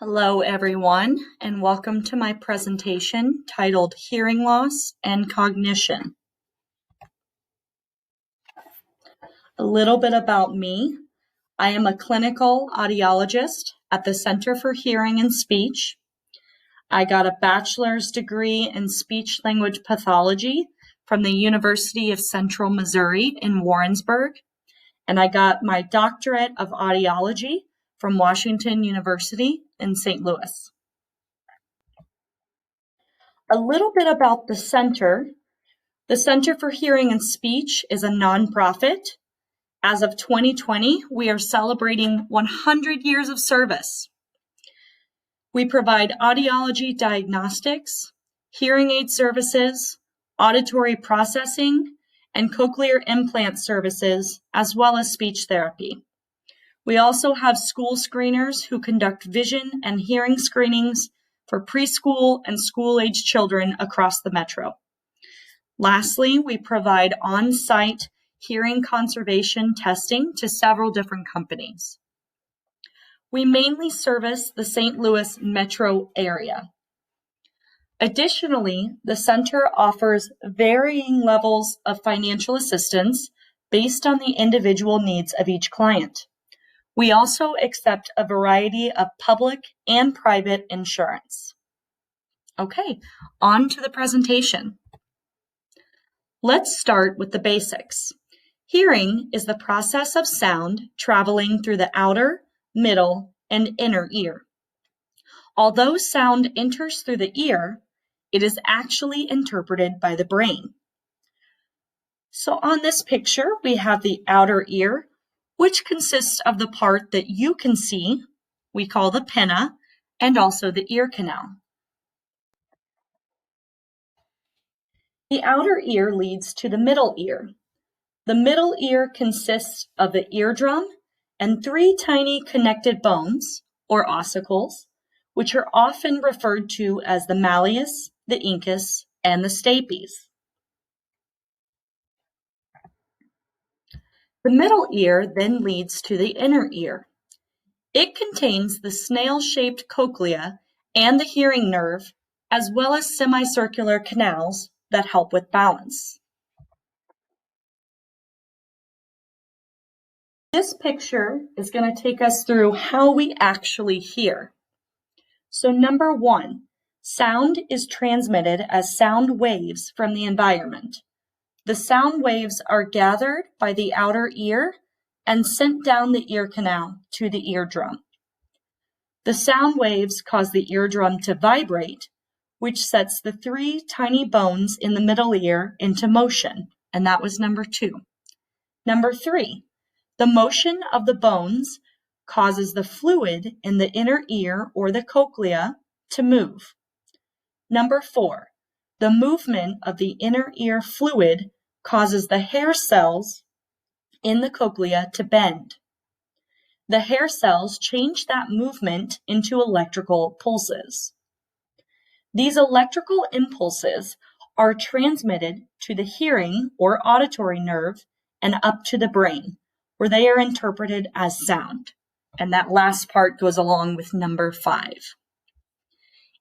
Hello, everyone, and welcome to my presentation titled Hearing Loss and Cognition. A little bit about me. I am a clinical audiologist at the Center for Hearing and Speech. I got a bachelor's degree in speech-language pathology from the University of Central Missouri in Warrensburg, and I got my doctorate of audiology from Washington University in St. Louis. A little bit about the center. The Center for Hearing and Speech is a nonprofit. As of 2020, we are celebrating 100 years of service. We provide audiology diagnostics, hearing aid services, auditory processing, and cochlear implant services, as well as speech therapy. We also have school screeners who conduct vision and hearing screenings for preschool and school-age children across the metro. Lastly, we provide on-site hearing conservation testing to several different companies. We mainly service the St. Louis metro area. Additionally, the center offers varying levels of financial assistance based on the individual needs of each client. We also accept a variety of public and private insurance. Okay, on to the presentation. Let's start with the basics. Hearing is the process of sound traveling through the outer, middle, and inner ear. Although sound enters through the ear, it is actually interpreted by the brain. So on this picture, we have the outer ear, which consists of the part that you can see, we call the pinna, and also the ear canal. The outer ear leads to the middle ear. The middle ear consists of the eardrum and three tiny connected bones, or ossicles, which are often referred to as the malleus, the incus, and the stapes. The middle ear then leads to the inner ear. It contains the snail-shaped cochlea and the hearing nerve, as well as semicircular canals that help with balance. This picture is going to take us through how we actually hear. So number one, sound is transmitted as sound waves from the environment. The sound waves are gathered by the outer ear and sent down the ear canal to the eardrum. The sound waves cause the eardrum to vibrate, which sets the three tiny bones in the middle ear into motion, and that was number two. Number three, the motion of the bones causes the fluid in the inner ear or the cochlea to move. Number four, the movement of the inner ear fluid causes the hair cells in the cochlea to bend. The hair cells change that movement into electrical pulses. These electrical impulses are transmitted to the hearing or auditory nerve and up to the brain, where they are interpreted as sound. And that last part goes along with number five.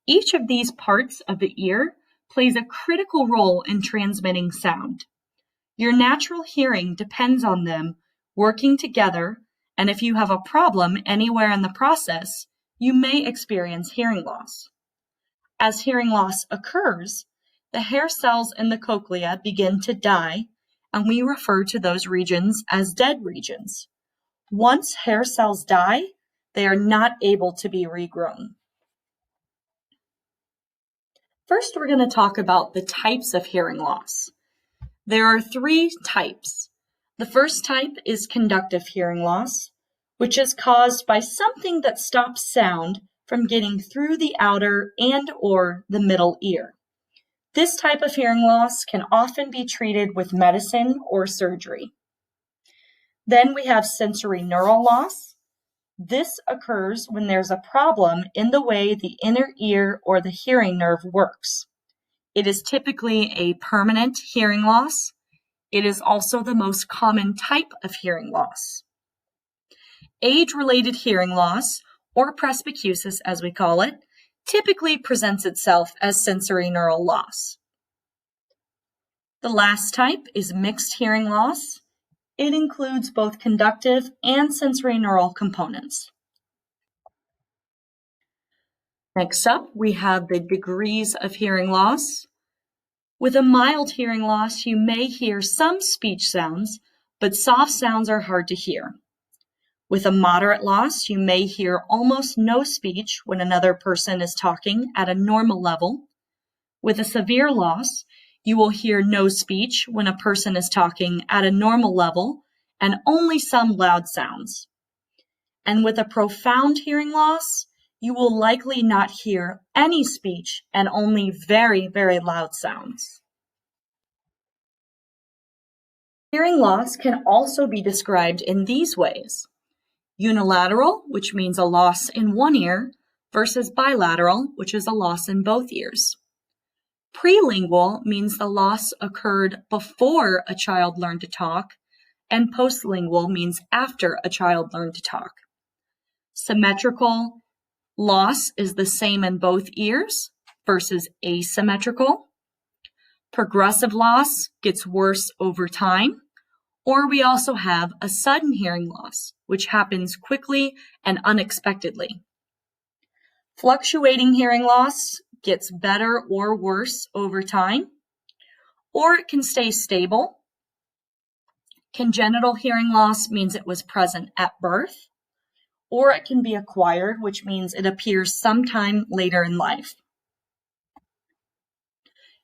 Each of these parts of the ear plays a critical role in transmitting sound. Your natural hearing depends on them working together, and if you have a problem anywhere in the process, you may experience hearing loss. As hearing loss occurs, the hair cells in the cochlea begin to die, and we refer to those regions as dead regions. Once hair cells die, they are not able to be regrown. First, we're going to talk about the types of hearing loss. There are three types. The first type is conductive hearing loss, which is caused by something that stops sound from getting through the outer and or the middle ear. This type of hearing loss can often be treated with medicine or surgery. Then we have sensory neural loss. This occurs when there's a problem in the way the inner ear or the hearing nerve works. It is typically a permanent hearing loss. It is also the most common type of hearing loss. Age-related hearing loss, or presbycusis as we call it, typically presents itself as sensory neural loss. The last type is mixed hearing loss. It includes both conductive and sensory neural components. Next up, we have the degrees of hearing loss. With a mild hearing loss, you may hear some speech sounds, but soft sounds are hard to hear. With a moderate loss, you may hear almost no speech when another person is talking at a normal level. With a severe loss, you will hear no speech when a person is talking at a normal level and only some loud sounds. And with a profound hearing loss, you will likely not hear any speech and only very, very loud sounds. Hearing loss can also be described in these ways. Unilateral, which means a loss in one ear, versus bilateral, which is a loss in both ears. Prelingual means the loss occurred before a child learned to talk, and postlingual means after a child learned to talk. Symmetrical loss is the same in both ears versus asymmetrical. Progressive loss gets worse over time. Or we also have a sudden hearing loss, which happens quickly and unexpectedly. Fluctuating hearing loss gets better or worse over time, or it can stay stable. Congenital hearing loss means it was present at birth, or it can be acquired, which means it appears sometime later in life.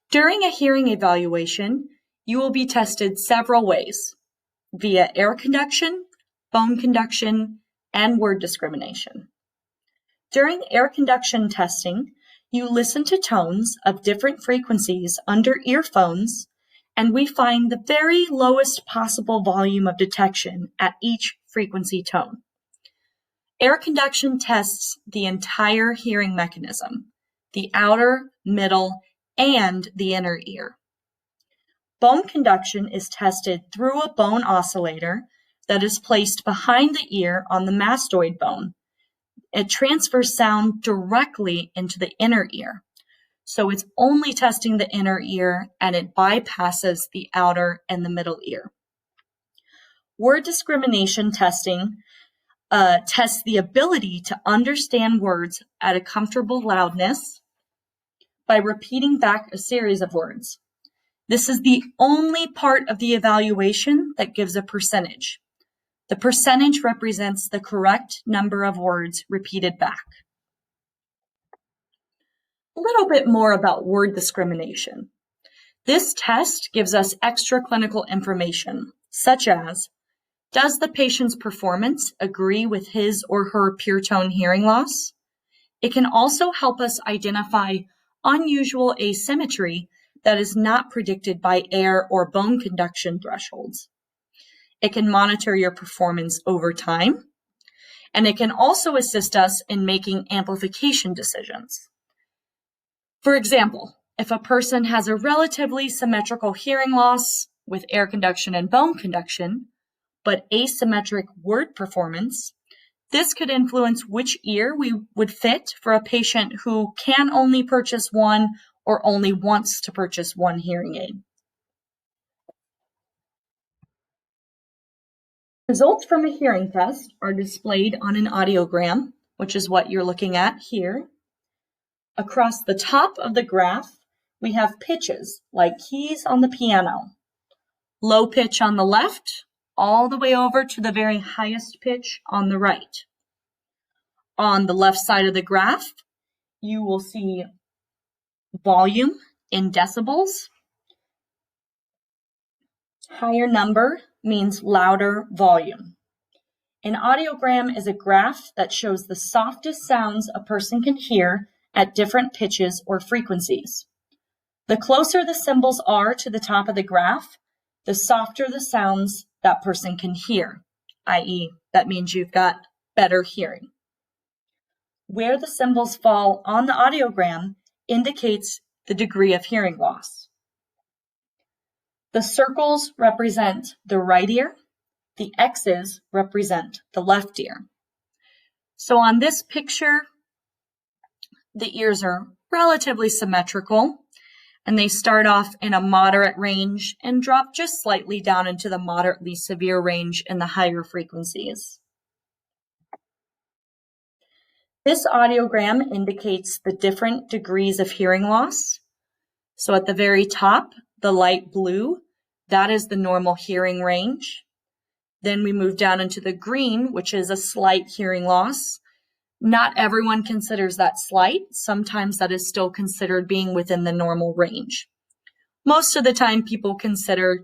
During a hearing evaluation, you will be tested several ways: via air conduction, bone conduction, and word discrimination. During air conduction testing, you listen to tones of different frequencies under earphones, and we find the very lowest possible volume of detection at each frequency tone. Air conduction tests the entire hearing mechanism, the outer, middle, and the inner ear. Bone conduction is tested through a bone oscillator that is placed behind the ear on the mastoid bone. It transfers sound directly into the inner ear. So it's only testing the inner ear and it bypasses the outer and the middle ear. Word discrimination testing tests the ability to understand words at a comfortable loudness by repeating back a series of words. This is the only part of the evaluation that gives a percentage. The percentage represents the correct number of words repeated back. A little bit more about word discrimination. This test gives us extra clinical information, such as, does the patient's performance agree with his or her pure tone hearing loss? It can also help us identify unusual asymmetry that is not predicted by air or bone conduction thresholds. It can monitor your performance over time, and it can also assist us in making amplification decisions. For example, if a person has a relatively symmetrical hearing loss with air conduction and bone conduction, but asymmetric word performance, this could influence which ear we would fit for a patient who can only purchase one or only wants to purchase one hearing aid. Results from a hearing test are displayed on an audiogram, which is what you're looking at here. Across the top of the graph, we have pitches like keys on the piano. Low pitch on the left, all the way over to the very highest pitch on the right. On the left side of the graph, you will see volume in decibels. Higher number means louder volume. An audiogram is a graph that shows the softest sounds a person can hear at different pitches or frequencies. The closer the symbols are to the top of the graph, the softer the sounds that person can hear, i.e., that means you've got better hearing. Where the symbols fall on the audiogram indicates the degree of hearing loss. The circles represent the right ear, the X's represent the left ear. So on this picture, the ears are relatively symmetrical, and they start off in a moderate range and drop just slightly down into the moderately severe range in the higher frequencies. This audiogram indicates the different degrees of hearing loss. So at the very top, the light blue, that is the normal hearing range. Then we move down into the green, which is a slight hearing loss. Not everyone considers that slight. Sometimes that is still considered being within the normal range. Most of the time, people consider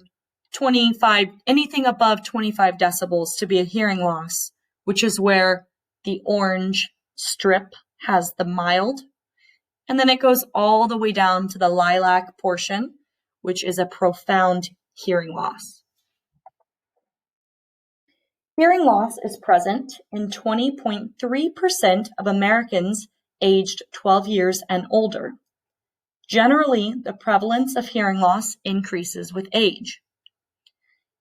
anything above 25 decibels to be a hearing loss, which is where the orange strip has the mild. And then it goes all the way down to the lilac portion, which is a profound hearing loss. Hearing loss is present in 20.3% of Americans aged 12 years and older. Generally, the prevalence of hearing loss increases with age.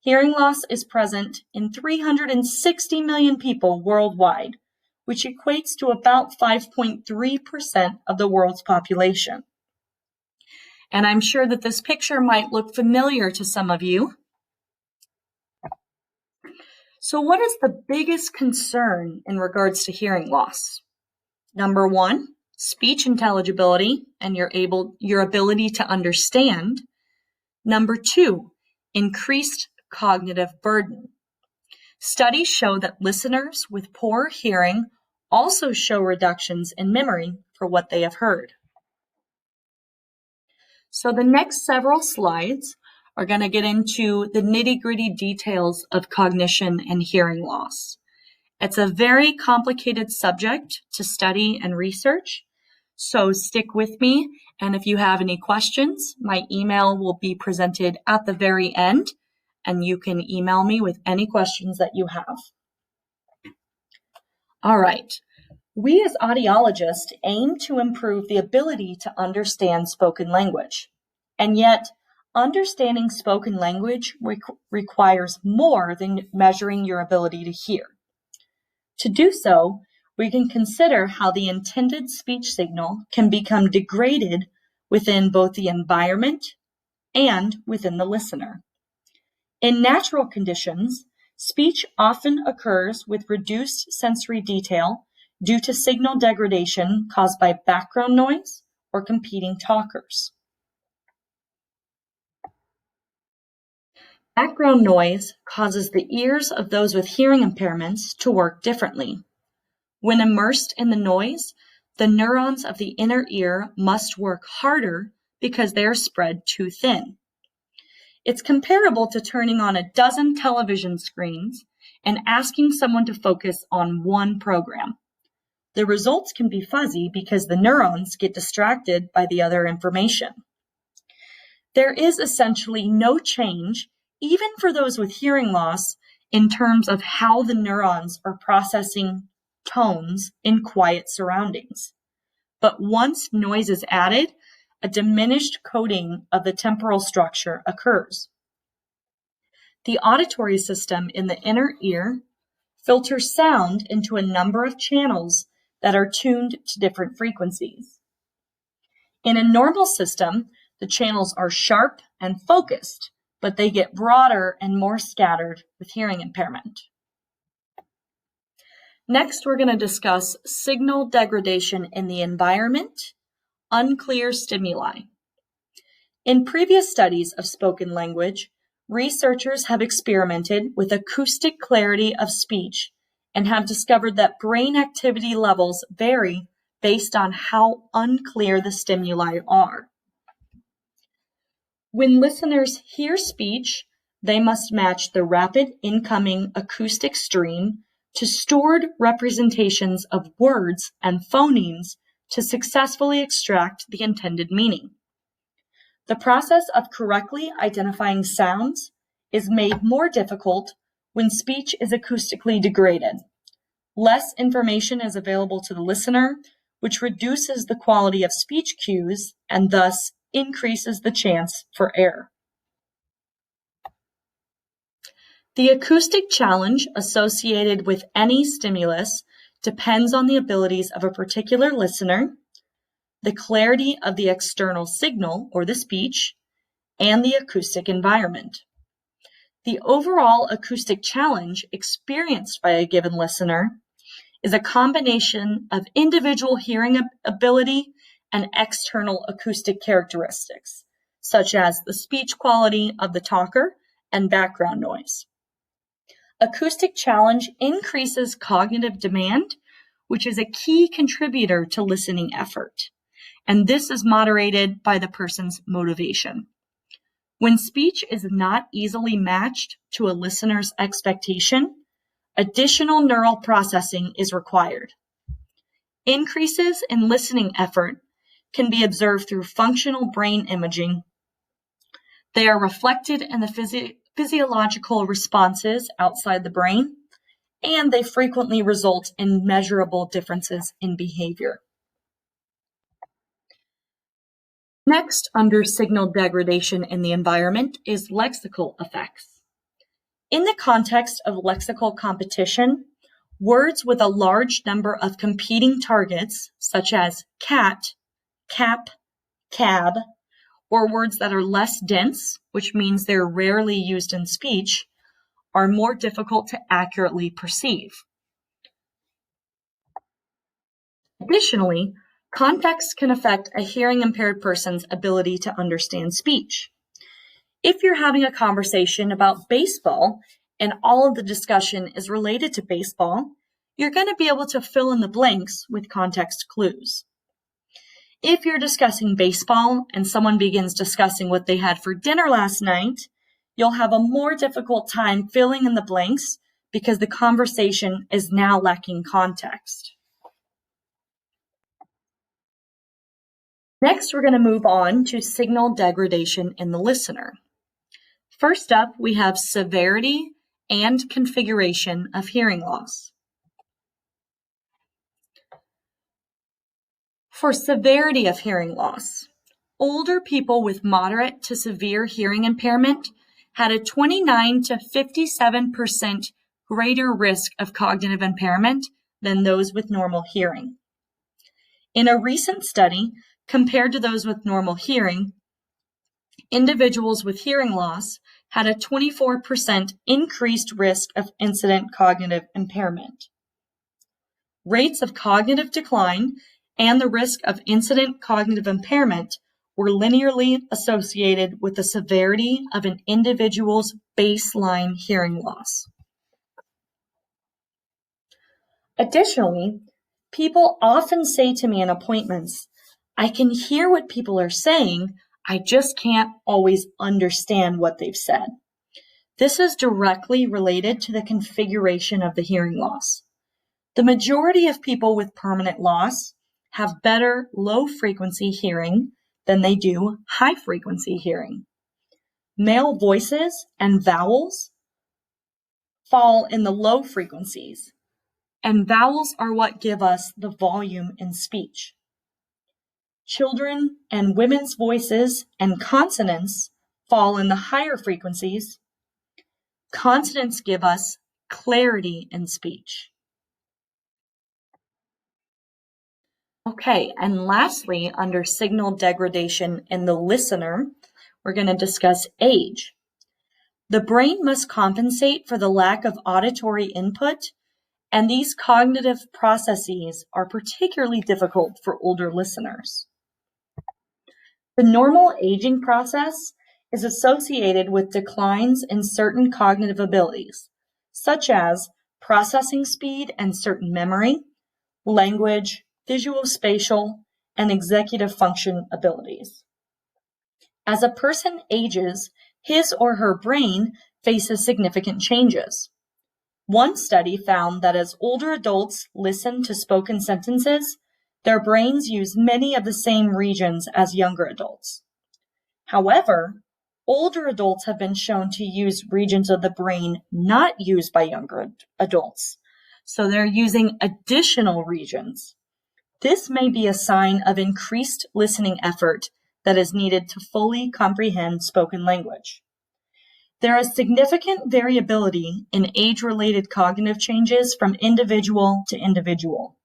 Hearing loss is present in 360 million people worldwide, which equates to about 5.3% of the world's population. And I'm sure that this picture might look familiar to some of you. So what is the biggest concern in regards to hearing loss? Number one, speech intelligibility and your ability to understand. Number two, increased cognitive burden. Studies show that listeners with poor hearing also show reductions in memory for what they have heard. So the next several slides are going to get into the nitty-gritty details of cognition and hearing loss. It's a very complicated subject to study and research, so stick with me, and if you have any questions, my email will be presented at the very end, and you can email me with any questions that you have. All right. We as audiologists aim to improve the ability to understand spoken language, and yet understanding spoken language requires more than measuring your ability to hear. To do so, we can consider how the intended speech signal can become degraded within both the environment and within the listener. In natural conditions, speech often occurs with reduced sensory detail due to signal degradation caused by background noise or competing talkers. Background noise causes the ears of those with hearing impairments to work differently. When immersed in the noise, the neurons of the inner ear must work harder because they are spread too thin. It's comparable to turning on a dozen television screens and asking someone to focus on one program. The results can be fuzzy because the neurons get distracted by the other information. There is essentially no change, even for those with hearing loss, in terms of how the neurons are processing tones in quiet surroundings. But once noise is added, a diminished coding of the temporal structure occurs. The auditory system in the inner ear filters sound into a number of channels that are tuned to different frequencies. In a normal system, the channels are sharp and focused, but they get broader and more scattered with hearing impairment. Next, we're going to discuss signal degradation in the environment, unclear stimuli. In previous studies of spoken language, researchers have experimented with acoustic clarity of speech and have discovered that brain activity levels vary based on how unclear the stimuli are. When listeners hear speech, they must match the rapid incoming acoustic stream to stored representations of words and phonemes to successfully extract the intended meaning. The process of correctly identifying sounds is made more difficult when speech is acoustically degraded. Less information is available to the listener, which reduces the quality of speech cues and thus increases the chance for error. The acoustic challenge associated with any stimulus depends on the abilities of a particular listener, the clarity of the external signal or the speech, and the acoustic environment. The overall acoustic challenge experienced by a given listener is a combination of individual hearing ability and external acoustic characteristics, such as the speech quality of the talker and background noise. Acoustic challenge increases cognitive demand, which is a key contributor to listening effort, and this is moderated by the person's motivation. When speech is not easily matched to a listener's expectation, additional neural processing is required. Increases in listening effort can be observed through functional brain imaging. They are reflected in the physiological responses outside the brain, and they frequently result in measurable differences in behavior. Next, under signal degradation in the environment, is lexical effects. In the context of lexical competition, words with a large number of competing targets, such as cat, cap, cab, or words that are less dense, which means they're rarely used in speech, are more difficult to accurately perceive. Additionally, context can affect a hearing impaired person's ability to understand speech. If you're having a conversation about baseball and all of the discussion is related to baseball, you're going to be able to fill in the blanks with context clues. If you're discussing baseball and someone begins discussing what they had for dinner last night, you'll have a more difficult time filling in the blanks because the conversation is now lacking context. Next, we're going to move on to signal degradation in the listener. First up, we have severity and configuration of hearing loss. For severity of hearing loss, older people with moderate to severe hearing impairment had a 29 to 57% greater risk of cognitive impairment than those with normal hearing. In a recent study, compared to those with normal hearing, individuals with hearing loss had a 24% increased risk of incident cognitive impairment. Rates of cognitive decline and the risk of incident cognitive impairment were linearly associated with the severity of an individual's baseline hearing loss. Additionally, people often say to me in appointments, "I can hear what people are saying, I just can't always understand what they've said." This is directly related to the configuration of the hearing loss. The majority of people with permanent loss have better low-frequency hearing than they do high-frequency hearing. Male voices and vowels fall in the low frequencies, and vowels are what give us the volume in speech. Children and women's voices and consonants fall in the higher frequencies. Consonants give us clarity in speech. Okay, and lastly, under signal degradation in the listener, we're going to discuss age. The brain must compensate for the lack of auditory input, and these cognitive processes are particularly difficult for older listeners. The normal aging process is associated with declines in certain cognitive abilities, such as processing speed and certain memory, language, visuospatial, and executive function abilities. As a person ages, his or her brain faces significant changes. One study found that as older adults listen to spoken sentences, their brains use many of the same regions as younger adults. However, older adults have been shown to use regions of the brain not used by younger adults, so they're using additional regions. This may be a sign of increased listening effort that is needed to fully comprehend spoken language. There is significant variability in age-related cognitive changes from individual to individual.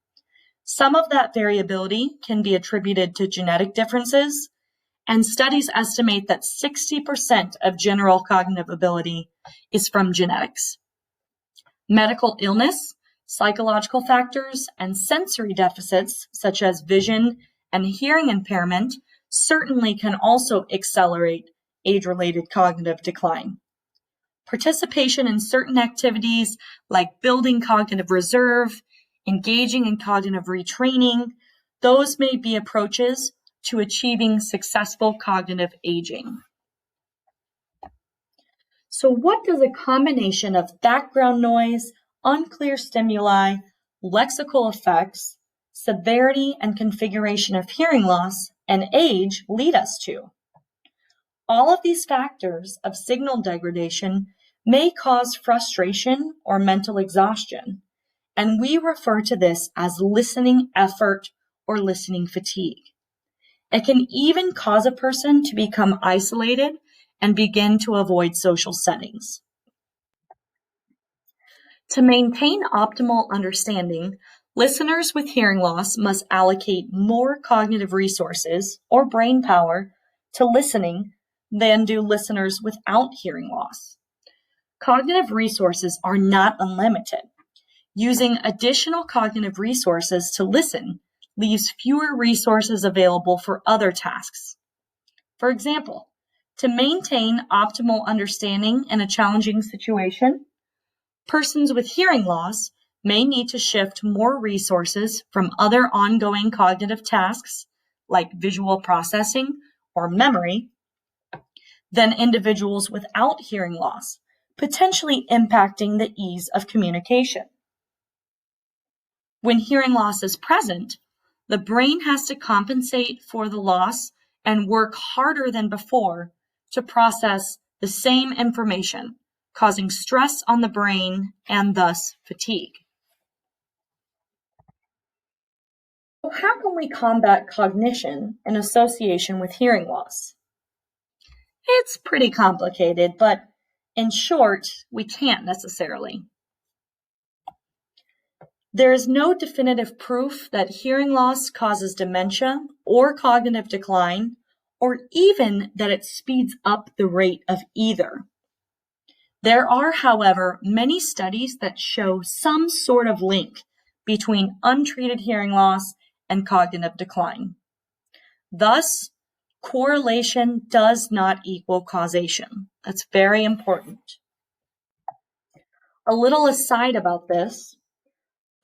Some of that variability can be attributed to genetic differences, and studies estimate that 60% of general cognitive ability is from genetics. Medical illness, psychological factors, and sensory deficits, such as vision and hearing impairment, certainly can also accelerate age-related cognitive decline. Participation in certain activities like building cognitive reserve, engaging in cognitive retraining, those may be approaches to achieving successful cognitive aging. So what does a combination of background noise, unclear stimuli, lexical effects, severity and configuration of hearing loss, and age lead us to? All of these factors of signal degradation may cause frustration or mental exhaustion, and we refer to this as listening effort or listening fatigue. It can even cause a person to become isolated and begin to avoid social settings. To maintain optimal understanding, listeners with hearing loss must allocate more cognitive resources or brain power to listening than do listeners without hearing loss. Cognitive resources are not unlimited. Using additional cognitive resources to listen leaves fewer resources available for other tasks. For example, to maintain optimal understanding in a challenging situation, persons with hearing loss may need to shift more resources from other ongoing cognitive tasks, like visual processing or memory, than individuals without hearing loss, potentially impacting the ease of communication. When hearing loss is present, the brain has to compensate for the loss and work harder than before to process the same information, causing stress on the brain and thus fatigue. So how can we combat cognition in association with hearing loss? It's pretty complicated, but in short, we can't necessarily. There is no definitive proof that hearing loss causes dementia or cognitive decline, or even that it speeds up the rate of either. There are, however, many studies that show some sort of link between untreated hearing loss and cognitive decline. Thus, correlation does not equal causation. That's very important. A little aside about this,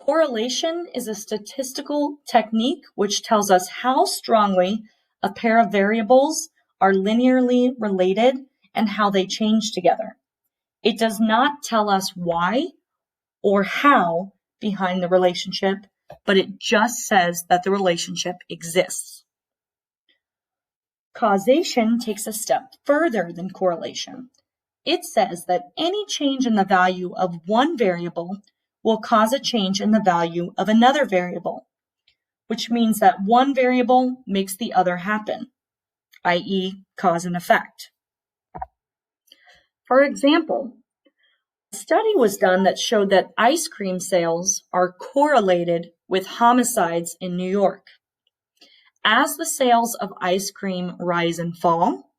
correlation is a statistical technique which tells us how strongly a pair of variables are linearly related and how they change together. It does not tell us why or how behind the relationship, but it just says that the relationship exists. Causation takes a step further than correlation. It says that any change in the value of one variable will cause a change in the value of another variable, which means that one variable makes the other happen, i.e., cause and effect. For example, a study was done that showed that ice cream sales are correlated with homicides in New York. As the sales of ice cream rise and fall,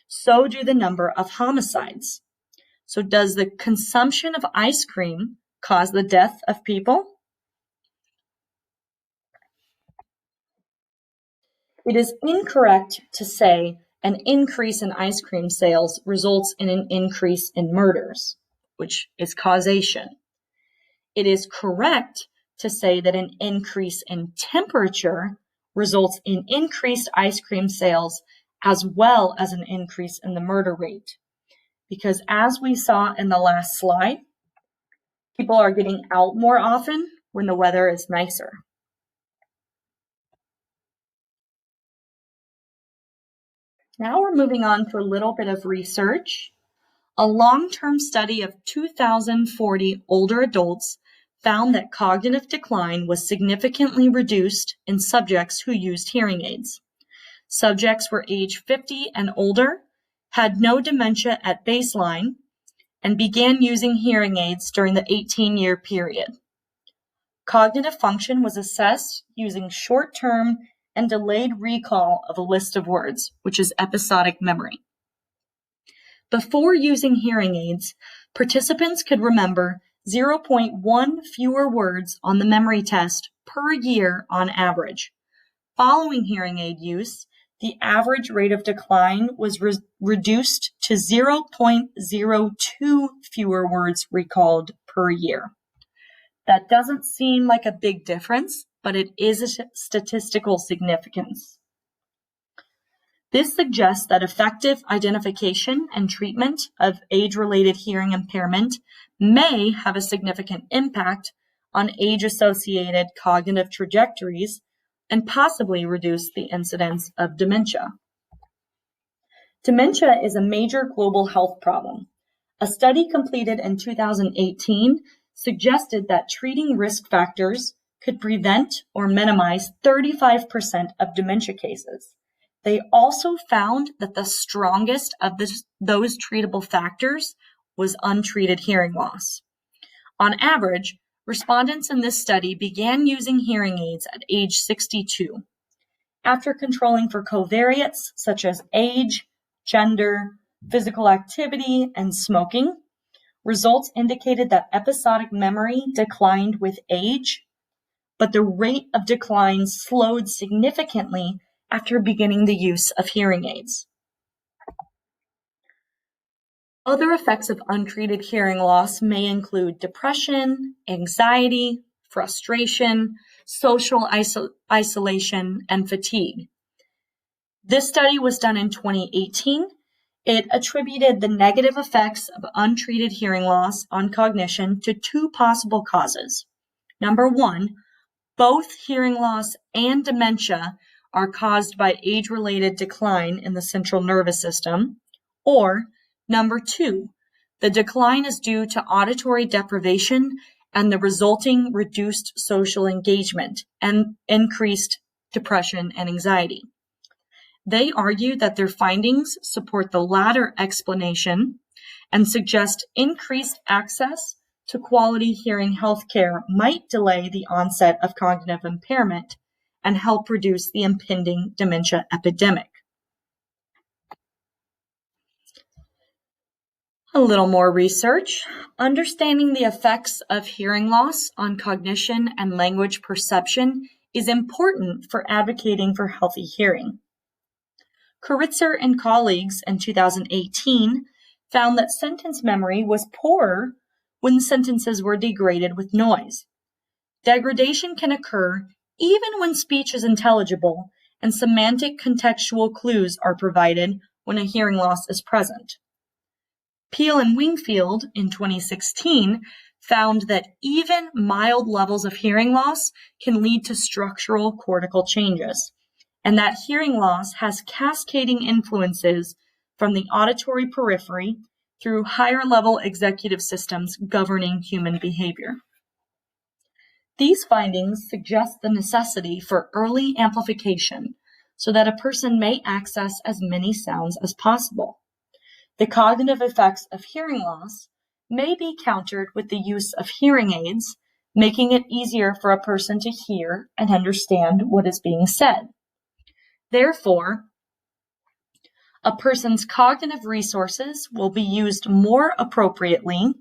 so do the number of homicides. So does the consumption of ice cream cause the death of people? It is incorrect to say an increase in ice cream sales results in an increase in murders, which is causation. It is correct to say that an increase in temperature results in increased ice cream sales as well as an increase in the murder rate. Because as we saw in the last slide, people are getting out more often when the weather is nicer. Now we're moving on to a little bit of research. A long-term study of 2,040 older adults found that cognitive decline was significantly reduced in subjects who used hearing aids. Subjects were age 50 and older, had no dementia at baseline, and began using hearing aids during the 18-year period. Cognitive function was assessed using short-term and delayed recall of a list of words, which is episodic memory. Before using hearing aids, participants could remember 0.1 fewer words on the memory test per year on average. Following hearing aid use, the average rate of decline was reduced to 0.02 fewer words recalled per year. That doesn't seem like a big difference, but it is a statistical significance. This suggests that effective identification and treatment of age-related hearing impairment may have a significant impact on age-associated cognitive trajectories and possibly reduce the incidence of dementia. Dementia is a major global health problem. A study completed in 2018 suggested that treating risk factors could prevent or minimize 35% of dementia cases. They also found that the strongest of those treatable factors was untreated hearing loss. On average, respondents in this study began using hearing aids at age 62. After controlling for covariates such as age, gender, physical activity, and smoking, results indicated that episodic memory declined with age, but the rate of decline slowed significantly after beginning the use of hearing aids. Other effects of untreated hearing loss may include depression, anxiety, frustration, social isolation, and fatigue. This study was done in 2018. It attributed the negative effects of untreated hearing loss on cognition to two possible causes. Number one, both hearing loss and dementia are caused by age-related decline in the central nervous system. Or, number two, the decline is due to auditory deprivation and the resulting reduced social engagement and increased depression and anxiety. They argue that their findings support the latter explanation and suggest increased access to quality hearing health care might delay the onset of cognitive impairment and help reduce the impending dementia epidemic. A little more research. Understanding the effects of hearing loss on cognition and language perception is important for advocating for healthy hearing. Kuritzer and colleagues in 2018 found that sentence memory was poorer when sentences were degraded with noise. Degradation can occur even when speech is intelligible and semantic contextual clues are provided when a hearing loss is present. Peel and Wingfield in 2016 found that even mild levels of hearing loss can lead to structural cortical changes, and that hearing loss has cascading influences from the auditory periphery through higher-level executive systems governing human behavior. These findings suggest the necessity for early amplification so that a person may access as many sounds as possible. The cognitive effects of hearing loss may be countered with the use of hearing aids, making it easier for a person to hear and understand what is being said. Therefore, a person's cognitive resources will be used more appropriately,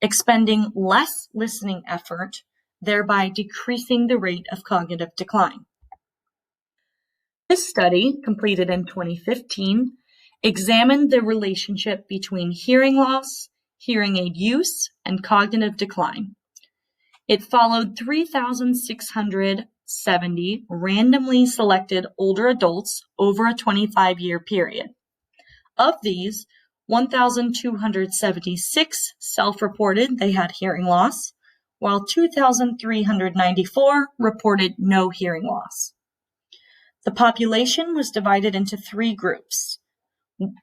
expending less listening effort, thereby decreasing the rate of cognitive decline. This study, completed in 2015, examined the relationship between hearing loss, hearing aid use, and cognitive decline. It followed 3,670 randomly selected older adults over a 25-year period. Of these, 1,276 self-reported they had hearing loss, while 2,394 reported no hearing loss. The population was divided into three groups: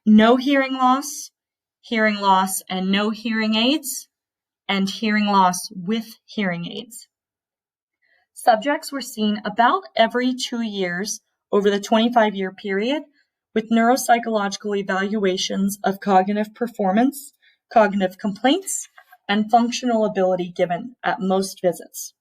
no hearing loss, and no hearing aids, and hearing loss with hearing aids. Subjects were seen about every 2 years over the 25-year period with neuropsychological evaluations of cognitive performance cognitive complaints, and functional ability given at most visits.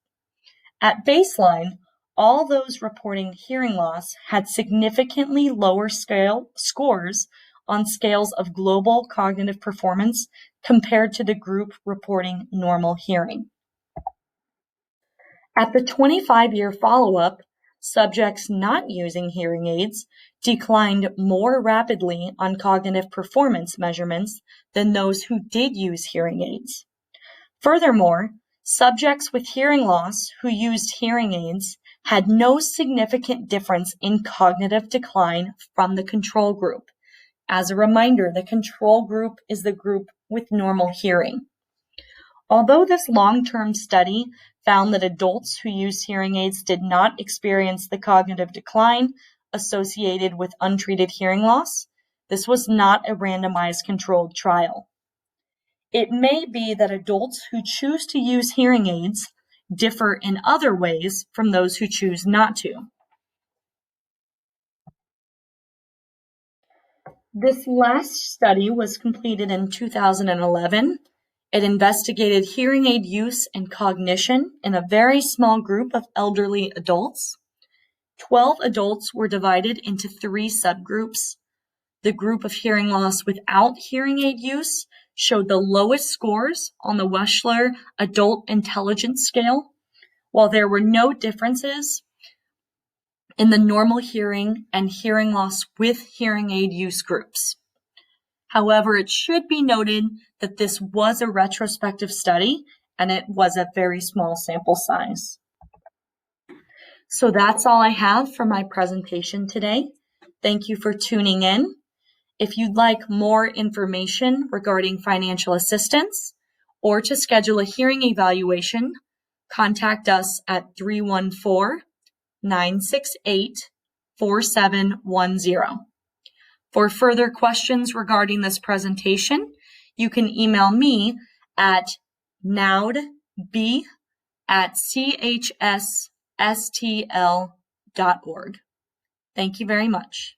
At baseline, all those reporting hearing loss had significantly lower scores on scales of global cognitive performance compared to the group reporting normal hearing. At the 25-year follow-up, subjects not using hearing aids declined more rapidly on cognitive performance measurements than those who did use hearing aids. Furthermore, subjects with hearing loss who used hearing aids had no significant difference in cognitive decline from the control group. As a reminder, the control group is the group with normal hearing. Although this long-term study found that adults who used hearing aids did not experience the cognitive decline associated with untreated hearing loss, this was not a randomized controlled trial. It may be that adults who choose to use hearing aids differ in other ways from those who choose not to. This last study was completed in 2011. It investigated hearing aid use and cognition in a very small group of elderly adults. 12 adults were divided into 3 subgroups. The group of hearing loss without hearing aid use showed the lowest scores on the Wechsler Adult Intelligence Scale, while there were no differences in the normal hearing and hearing loss with hearing aid use groups. However, it should be noted that this was a retrospective study and it was a very small sample size. So that's all I have for my presentation today. Thank you for tuning in. If you'd like more information regarding financial assistance or to schedule a hearing evaluation, contact us at 314-968-4710. For further questions regarding this presentation, you can email me at naudb@chsstl.org. Thank you very much.